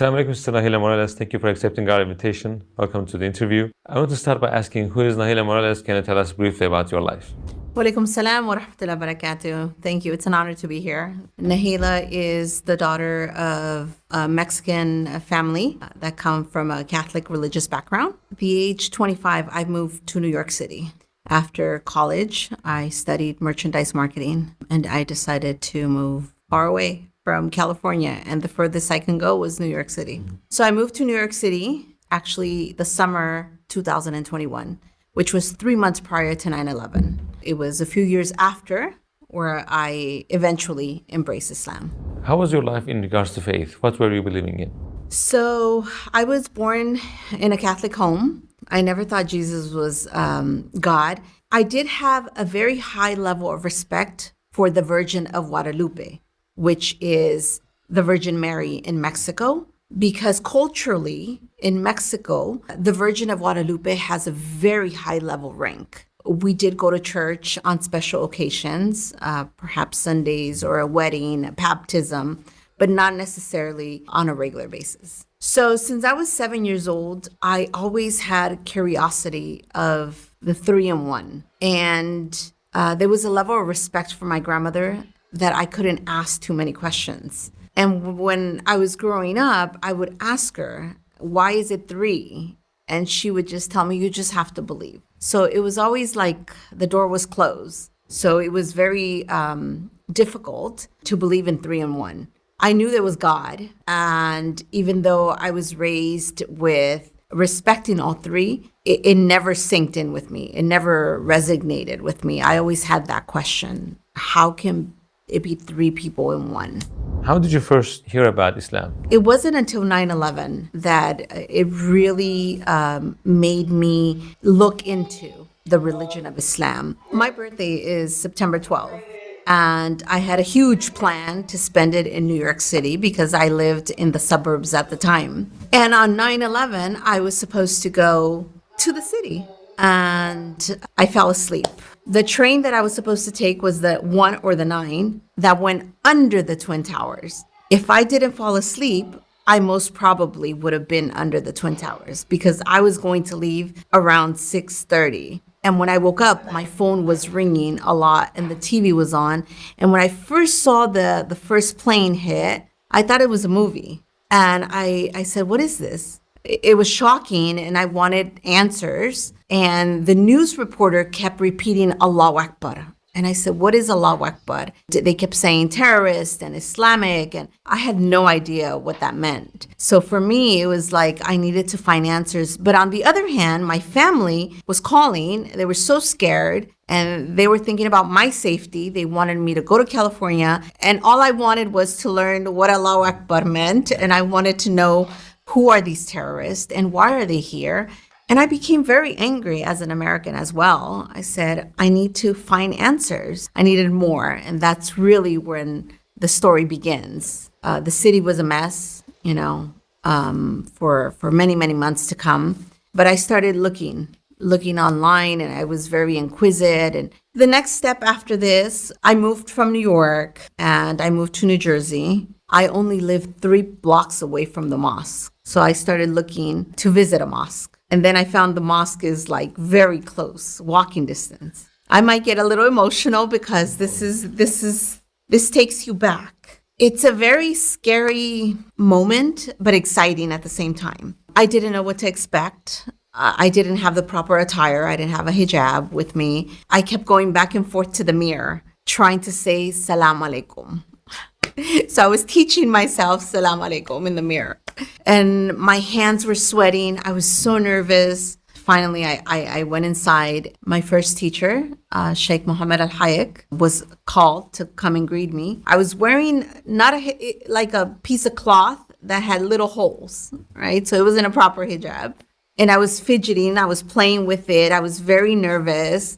Assalamu alaikum, Mr. Nahila Morales. Thank you for accepting our invitation. Welcome to the interview. I want to start by asking, who is Nahila Morales? Can you tell us briefly about your life? Walaikum salam wa rahmatullahi wa barakatuh. Thank you. It's an honor to be here. Nahila is the daughter of a Mexican family that come from a Catholic religious background. At the age 25, I moved to New York City. After college, I studied merchandise marketing, and I decided to move far away from California, and the furthest I can go was New York City. So I moved to New York City, actually the summer 2021, which was 3 months prior to 9/11. It was a few years after where I eventually embraced Islam. How was your life in regards to faith? What were you believing in? So I was born in a Catholic home. I never thought Jesus was God. I did have a very high level of respect for the Virgin of Guadalupe, which is the Virgin Mary in Mexico, because culturally in Mexico, the Virgin of Guadalupe has a very high level rank. We did go to church on special occasions, perhaps Sundays or a wedding, a baptism, but not necessarily on a regular basis. So since I was 7 years old, I always had curiosity of the 3-in-1. And there was a level of respect for my grandmother that I couldn't ask too many questions. And when I was growing up, I would ask her, why is it 3? And she would just tell me, you just have to believe. So it was always like the door was closed. So it was very difficult to believe in 3-in-1. I knew there was God. And even though I was raised with respecting all 3, it never synced in with me. It never resonated with me. I always had that question. How can it be 3 people in one? How did you first hear about Islam? It wasn't until 9/11 that it really made me look into the religion of Islam. My birthday is September 12th, and I had a huge plan to spend it in New York City because I lived in the suburbs at the time. And on 9/11, I was supposed to go to the city, and I fell asleep. The train that I was supposed to take was the 1 or the 9 that went under the Twin Towers. If I didn't fall asleep, I most probably would have been under the Twin Towers because I was going to leave around 6:30. And when I woke up, my phone was ringing a lot and the TV was on. And when I first saw the first plane hit, I thought it was a movie. And I said, what is this? It was shocking and I wanted answers. And the news reporter kept repeating Allahu Akbar. And I said, what is Allahu Akbar? They kept saying terrorist and Islamic, and I had no idea what that meant. So for me, it was like I needed to find answers. But on the other hand, my family was calling. They were so scared and they were thinking about my safety. They wanted me to go to California. And all I wanted was to learn what Allahu Akbar meant. And I wanted to know, who are these terrorists and why are they here? And I became very angry as an American as well. I said, I need to find answers. I needed more. And that's really when the story begins. The city was a mess, for many, many months to come. But I started looking online, and I was very inquisitive. And the next step after this, I moved from New York and I moved to New Jersey. I only lived 3 blocks away from the mosque. So I started looking to visit a mosque. And then I found the mosque is like very close, walking distance. I might get a little emotional because this takes you back. It's a very scary moment, but exciting at the same time. I didn't know what to expect. I didn't have the proper attire. I didn't have a hijab with me. I kept going back and forth to the mirror, trying to say Salam Alaikum. So I was teaching myself Salam Alaikum in the mirror. And my hands were sweating. I was so nervous. Finally, I went inside. My first teacher, Sheikh Mohammed Al-Hayek, was called to come and greet me. I was wearing not like a piece of cloth that had little holes, right? So it wasn't a proper hijab. And I was fidgeting. I was playing with it. I was very nervous.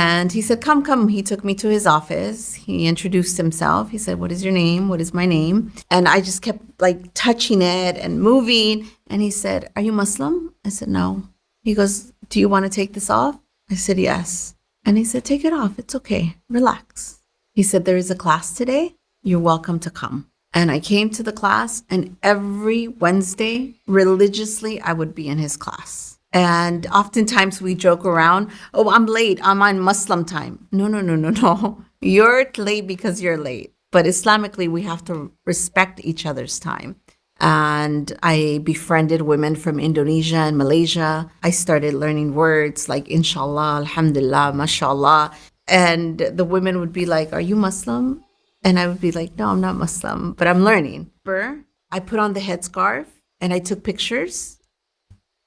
And he said, come. He took me to his office. He introduced himself. He said, what is your name? What is my name? And I just kept like touching it and moving. And he said, are you Muslim? I said, no. He goes, do you want to take this off? I said, yes. And he said, take it off. It's okay. Relax. He said, there is a class today. You're welcome to come. And I came to the class, and every Wednesday, religiously, I would be in his class. And oftentimes we joke around, oh, I'm late. I'm on Muslim time. No, no, no, no, no. You're late because you're late. But Islamically, we have to respect each other's time. And I befriended women from Indonesia and Malaysia. I started learning words like inshallah, alhamdulillah, mashallah. And the women would be like, are you Muslim? And I would be like, no, I'm not Muslim, but I'm learning. I put on the headscarf and I took pictures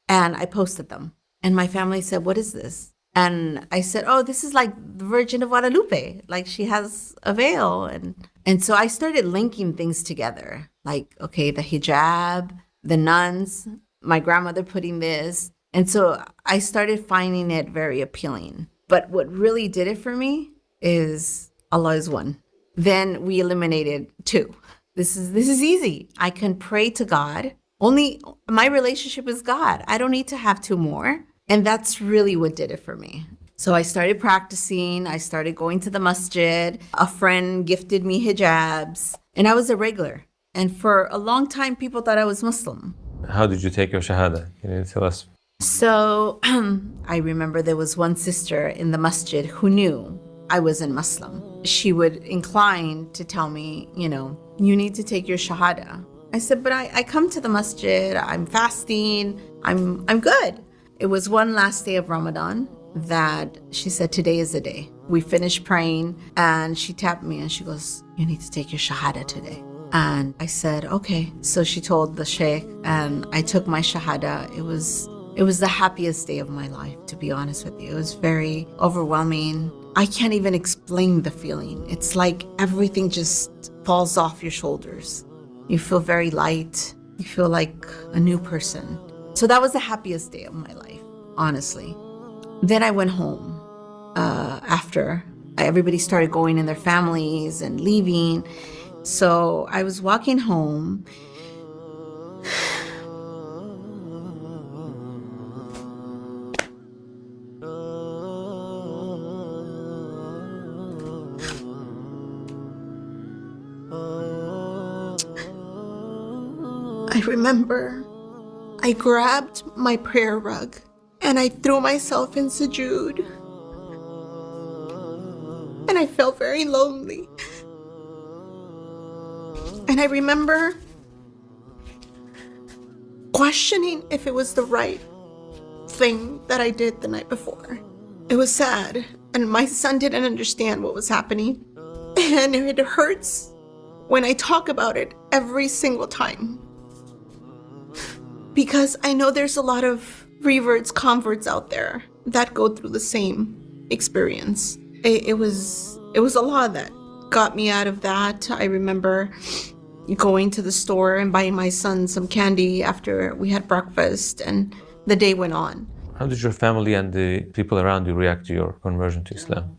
and I posted them. And my family said, what is this? And I said, oh, this is like the Virgin of Guadalupe. Like she has a veil. And so I started linking things together. Like, okay, the hijab, the nuns, my grandmother putting this. And so I started finding it very appealing. But what really did it for me is Allah is one. Then we eliminated two. This is easy. I can pray to God. Only my relationship is God. I don't need to have two more. And that's really what did it for me. So I started practicing. I started going to the masjid. A friend gifted me hijabs. And I was a regular. And for a long time, people thought I was Muslim. How did you take your Shahada? Can you tell us? So I remember there was one sister in the masjid who knew I wasn't Muslim. She would incline to tell me, you need to take your Shahada. I said, but I come to the masjid, I'm fasting, I'm good. It was one last day of Ramadan that she said, today is the day. We finished praying and she tapped me and she goes, you need to take your Shahada today. And I said, okay. So she told the sheikh and I took my Shahada. It was the happiest day of my life, to be honest with you. It was very overwhelming. I can't even explain the feeling. It's like everything just falls off your shoulders. You feel very light. You feel like a new person. So that was the happiest day of my life, honestly. Then I went home after everybody started going in their families and leaving. So I was walking home. I remember I grabbed my prayer rug and I threw myself in sujood. And I felt very lonely. And I remember questioning if it was the right thing that I did the night before. It was sad, and my son didn't understand what was happening. And it hurts when I talk about it every single time. Because I know there's a lot of reverts, converts out there that go through the same experience. It was Allah that got me out of that. I remember going to the store and buying my son some candy after we had breakfast, and the day went on. How did your family and the people around you react to your conversion to Islam?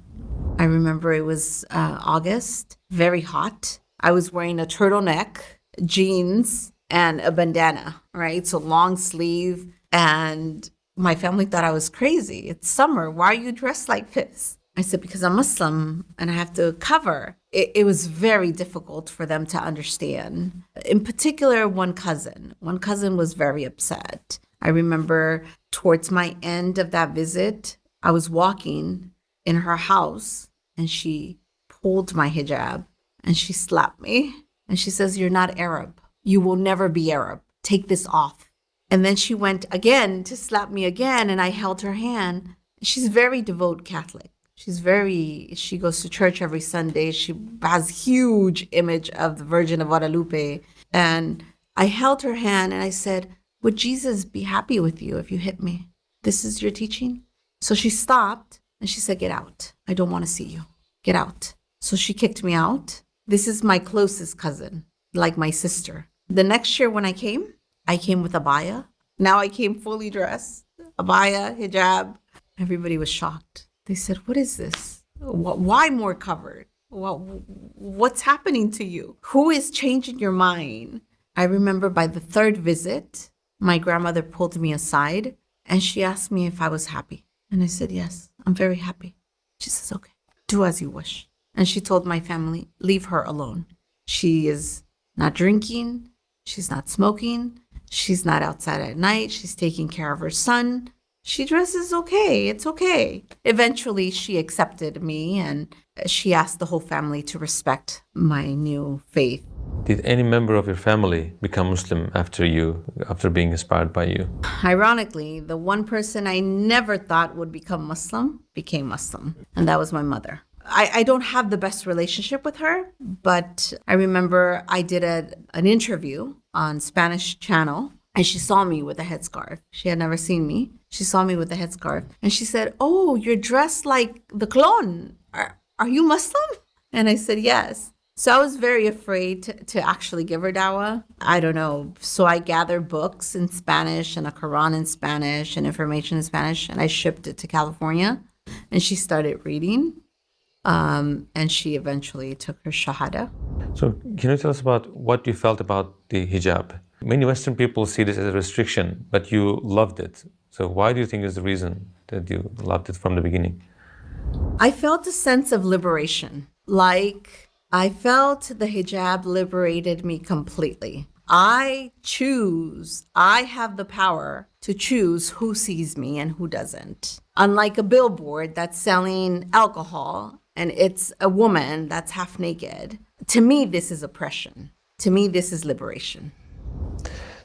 I remember it was August, very hot. I was wearing a turtleneck, jeans, and a bandana, right? So long sleeve. And my family thought I was crazy. It's summer. Why are you dressed like this? I said, because I'm Muslim and I have to cover. It was very difficult for them to understand. In particular, one cousin. One cousin was very upset. I remember towards my end of that visit, I was walking in her house and she pulled my hijab and she slapped me. And she says, you're not Arab. You will never be Arab. Take this off. And then she went again to slap me again, and I held her hand. She's very devout Catholic. She goes to church every Sunday. She has huge image of the Virgin of Guadalupe. And I held her hand and I said, would Jesus be happy with you if you hit me? This is your teaching? So she stopped and she said, get out. I don't want to see you. Get out. So she kicked me out. This is my closest cousin, like my sister. The next year when I came with abaya. Now I came fully dressed. Abaya, hijab. Everybody was shocked. They said, what is this? Why more covered? What's happening to you? Who is changing your mind? I remember by the third visit, my grandmother pulled me aside and she asked me if I was happy. And I said, yes, I'm very happy. She says, okay, do as you wish. And she told my family, leave her alone. She is not drinking, she's not smoking, she's not outside at night, she's taking care of her son. She dresses okay, it's okay. Eventually, she accepted me and she asked the whole family to respect my new faith. Did any member of your family become Muslim after being inspired by you? Ironically, the one person I never thought would become Muslim became Muslim, and that was my mother. I don't have the best relationship with her, but I remember I did an interview on Spanish channel, and she saw me with a headscarf. She had never seen me. She saw me with a headscarf, and she said, "Oh, you're dressed like the clone. Are you Muslim?" And I said, "Yes." So I was very afraid to actually give her dawah. I don't know. So I gathered books in Spanish and a Quran in Spanish and information in Spanish, and I shipped it to California. And she started reading, and she eventually took her shahada. So can you tell us about what you felt about the hijab? Many Western people see this as a restriction, but you loved it. So why do you think is the reason that you loved it from the beginning? I felt a sense of liberation. Like, I felt the hijab liberated me completely. I have the power to choose who sees me and who doesn't. Unlike a billboard that's selling alcohol and it's a woman that's half naked, to me, this is oppression. To me, this is liberation.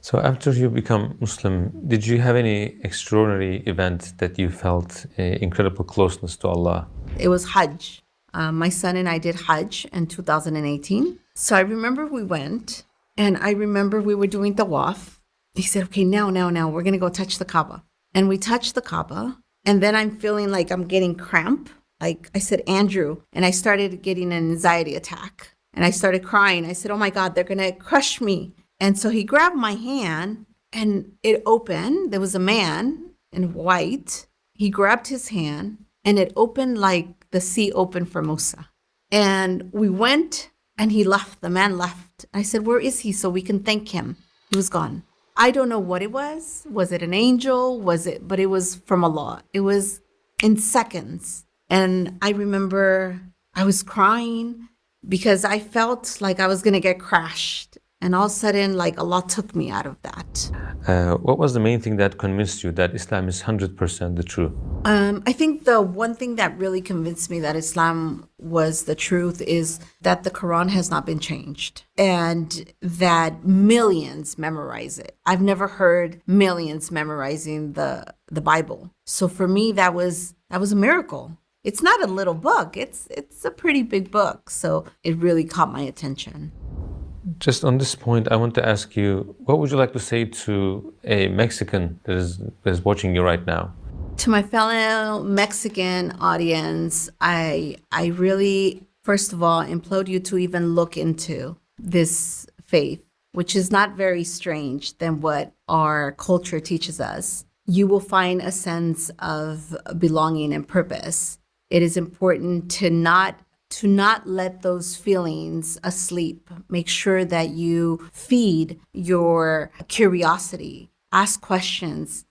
So after you become Muslim, did you have any extraordinary event that you felt incredible closeness to Allah? It was Hajj. My son and I did Hajj in 2018. So I remember we went, and I remember we were doing tawaf. He said, "Okay, now, we're going to go touch the Kaaba." And we touched the Kaaba, and then I'm feeling like I'm getting cramp. Like I said, "Andrew," and I started getting an anxiety attack. And I started crying. I said, "Oh my God, they're going to crush me." And so he grabbed my hand, and it opened. There was a man in white. He grabbed his hand, and it opened like the sea opened for Musa. And we went, and he left. The man left. I said, "Where is he so we can thank him?" He was gone. I don't know what it was. Was it an angel? But it was from Allah. It was in seconds. And I remember I was crying because I felt like I was going to get crashed. And all of a sudden, like Allah took me out of that. What was the main thing that convinced you that Islam is 100% the truth? I think the one thing that really convinced me that Islam was the truth is that the Quran has not been changed and that millions memorize it. I've never heard millions memorizing the Bible. So for me, that was a miracle. It's not a little book. It's a pretty big book. So it really caught my attention. Just on this point, I want to ask you, what would you like to say to a Mexican that is watching you right now? To my fellow Mexican audience, I really, first of all, implore you to even look into this faith, which is not very strange than what our culture teaches us. You will find a sense of belonging and purpose. It is important to not let those feelings asleep. Make sure that you feed your curiosity, ask questions,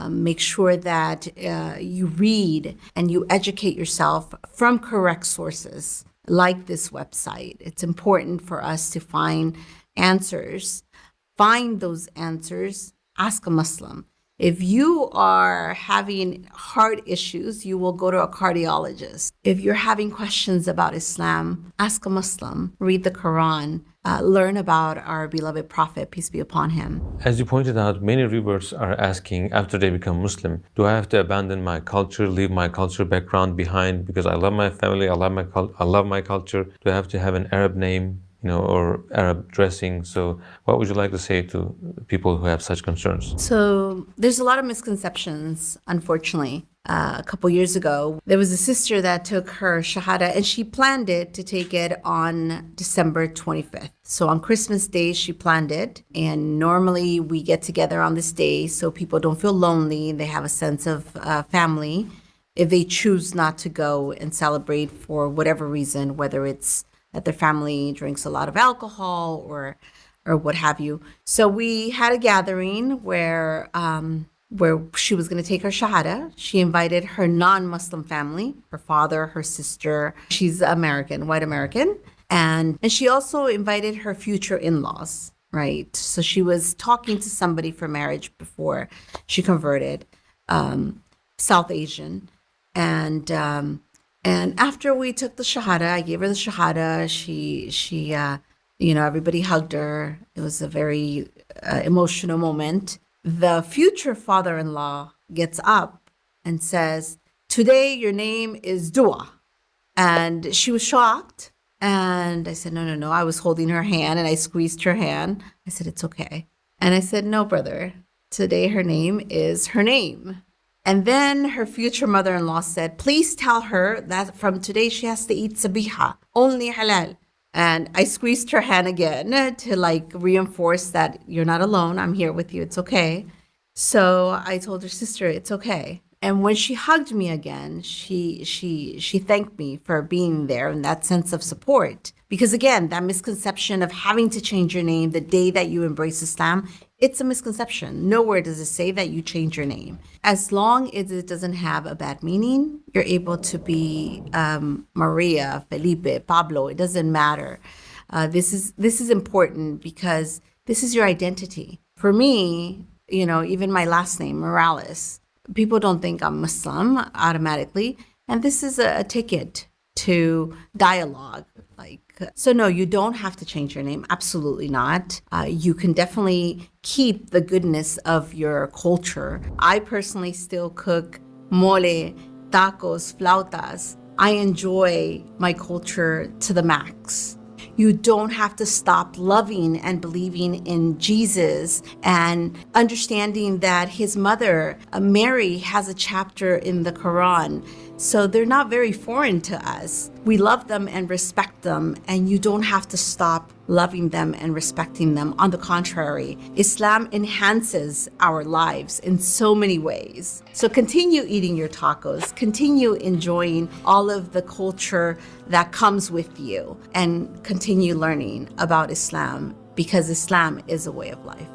make sure that you read and you educate yourself from correct sources like this website. It's important for us to find answers. Find those answers. Ask a Muslim. If you are having heart issues, you will go to a cardiologist. If you're having questions about Islam, ask a Muslim. Read the Quran. Learn about our beloved Prophet, peace be upon him. As you pointed out, many reviewers are asking after they become Muslim, do I have to abandon my culture, leave my culture background behind because I love my family, I love my culture? Do I have to have an Arab name? Or Arab dressing. So what would you like to say to people who have such concerns? So there's a lot of misconceptions, unfortunately. A couple years ago, there was a sister that took her Shahada and she planned it to take it on December 25th. So on Christmas Day, she planned it. And normally we get together on this day so people don't feel lonely. They have a sense of family if they choose not to go and celebrate for whatever reason, whether it's that their family drinks a lot of alcohol or what have you. So we had a gathering where she was going to take her Shahada. She invited her non-Muslim family, her father, her sister. She's American, white American. And she also invited her future in-laws, right? So she was talking to somebody for marriage before she converted, South Asian. And after we took the shahada, I gave her the shahada. Everybody hugged her. It was a very emotional moment. The future father-in-law gets up and says, "Today your name is Dua." And she was shocked. And I said, "No, no, no." I was holding her hand and I squeezed her hand. I said, "It's okay." And I said, "No, brother, today her name is her name." And then her future mother-in-law said, "Please tell her that from today she has to eat sabiha, only halal." And I squeezed her hand again to reinforce that you're not alone. I'm here with you. It's okay. So I told her sister, "It's okay." And when she hugged me again, she thanked me for being there and that sense of support. Because again, that misconception of having to change your name the day that you embrace Islam, it's a misconception. Nowhere does it say that you change your name. As long as it doesn't have a bad meaning, you're able to be Maria, Felipe, Pablo. It doesn't matter. This is important because this is your identity. For me, even my last name, Morales, people don't think I'm Muslim automatically. And this is a ticket to dialogue. So no, you don't have to change your name. Absolutely not. You can definitely keep the goodness of your culture. I personally still cook mole, tacos, flautas. I enjoy my culture to the max. You don't have to stop loving and believing in Jesus and understanding that his mother, Mary, has a chapter in the Quran. So they're not very foreign to us. We love them and respect them, and you don't have to stop loving them and respecting them. On the contrary, Islam enhances our lives in so many ways. So continue eating your tacos, continue enjoying all of the culture that comes with you, and continue learning about Islam because Islam is a way of life.